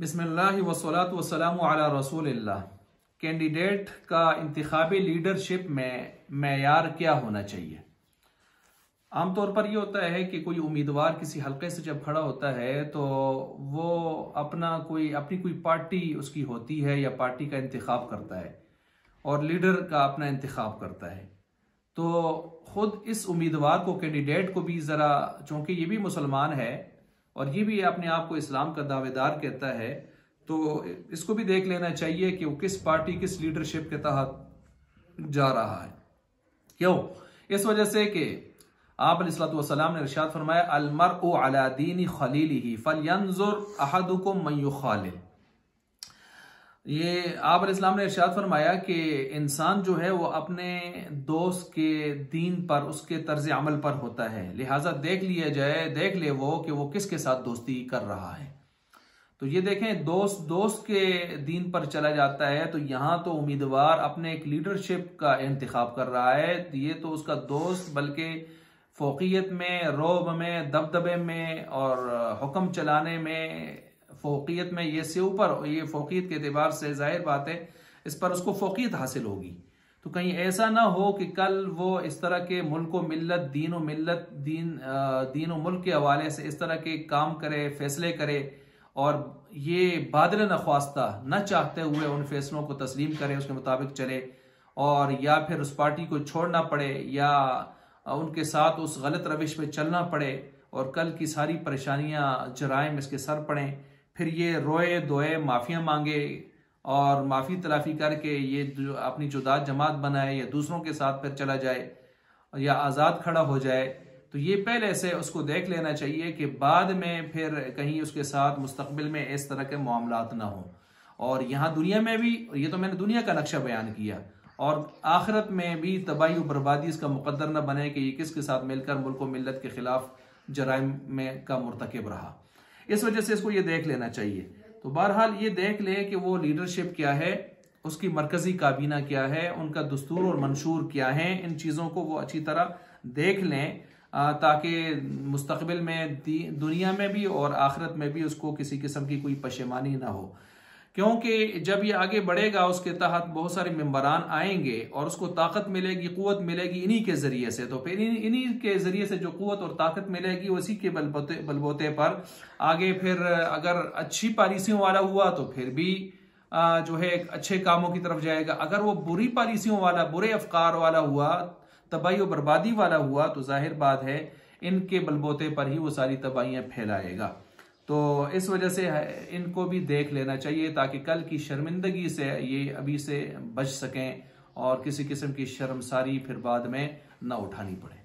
बिस्मिल्लाहि वस्सलातु वस्सलामु अला रसूलिल्लाह। कैंडिडेट का इंतखाबी लीडरशिप में मेयार क्या होना चाहिए? आमतौर पर यह होता है कि कोई उम्मीदवार किसी हलके से जब खड़ा होता है तो वो अपनी कोई पार्टी उसकी होती है या पार्टी का इंतखाब करता है और लीडर का अपना इंतखाब करता है। तो खुद इस उम्मीदवार को, कैंडिडेट को भी ज़रा, चूँकि ये भी मुसलमान है और ये भी अपने आप को इस्लाम का दावेदार कहता है, तो इसको भी देख लेना चाहिए कि वो किस पार्टी, किस लीडरशिप के तहत जा रहा है। क्यों? इस वजह से कि आप अलैहिस्सलातु वस्सलाम ने इरशाद फरमाया, अल मर्उ अला दीनी खलीलिही फलयंजुर अहदुकुम मन युखालिल। ये आप अलैहिस्सलाम ने इरशाद फरमाया कि इंसान जो है वो अपने दोस्त के दीन पर, उसके तर्ज अमल पर होता है, लिहाजा देख ले वो कि वो किसके साथ दोस्ती कर रहा है। तो ये देखें, दोस्त के दीन पर चला जाता है तो यहाँ तो उम्मीदवार अपने एक लीडरशिप का इंतखाब कर रहा है, तो ये तो उसका दोस्त बल्कि फोकियत में, रौब में, दबदबे में और हुक्म चलाने में, फोकियत में ये से ऊपर, ये फोकियत के एतबार से जाहिर बात है इस पर उसको फोकियत हासिल होगी। तो कहीं ऐसा ना हो कि कल वो इस तरह के मुल्क व मिल्लत, दीन व मुल्क के हवाले से इस तरह के काम करे, फैसले करे और ये बादल नख्वास्ता न चाहते हुए उन फैसलों को तस्लीम करे, उसके मुताबिक चले, और या फिर उस पार्टी को छोड़ना पड़े या उनके साथ उस गलत रविश पे चलना पड़े और कल की सारी परेशानियां, जराइम इसके सर पड़ें, फिर ये रोए धोए, माफिया मांगे और माफी तलाफी करके ये अपनी जुदात जमात बनाए या दूसरों के साथ फिर चला जाए या आज़ाद खड़ा हो जाए। तो ये पहले से उसको देख लेना चाहिए कि बाद में फिर कहीं उसके साथ मुस्तकबिल में इस तरह के मामलात ना हो। और यहाँ दुनिया में भी, ये तो मैंने दुनिया का नक्शा बयान किया, और आखिरत में भी तबाही और बर्बादी इसका मुकद्दर न बने कि ये किसके साथ मिलकर मुल्क व मिल्लत के खिलाफ जराइम में का मुर्तकिब रहा। इस वजह से इसको ये देख लेना चाहिए। तो बहरहाल ये देख ले कि वो लीडरशिप क्या है, उसकी मरकजी काबीना क्या है, उनका दस्तूर और मंशूर क्या है, इन चीज़ों को वो अच्छी तरह देख लें ताकि मुस्तकबिल में दुनिया में भी और आखिरत में भी उसको किसी किस्म की कोई पशेमानी ना हो। क्योंकि जब ये आगे बढ़ेगा उसके तहत बहुत सारे मेंबरान आएंगे और उसको ताकत मिलेगी, कुव्वत मिलेगी इन्हीं के जरिए से। तो फिर इन्हीं के जरिए से जो कुव्वत और ताकत मिलेगी उसी के बलबोते पर आगे फिर अगर अच्छी पॉलिसियों वाला हुआ तो फिर भी जो है अच्छे कामों की तरफ जाएगा। अगर वो बुरी पॉलिसियों वाला, बुरे अफकार वाला हुआ, तबाही और बर्बादी वाला हुआ, तो जाहिर बात है इनके बलबोते पर ही वो सारी तबाहियां फैलाएगा। तो इस वजह से इनको भी देख लेना चाहिए ताकि कल की शर्मिंदगी से ये अभी से बच सकें और किसी किस्म की शर्मसारी फिर बाद में न उठानी पड़े।